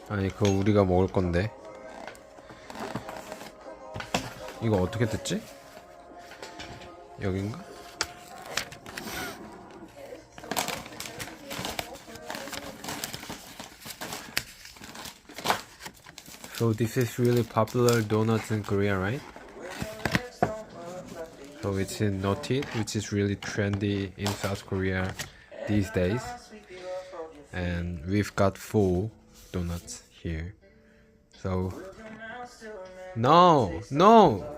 아니 그거 우리가 먹을 건데. 이거 어떻게 뜯지? 여긴가? So this is really popular donuts in Korea, right? So it's in Noti, which is really trendy in South Korea these days. And we've got full donuts here. So no, no.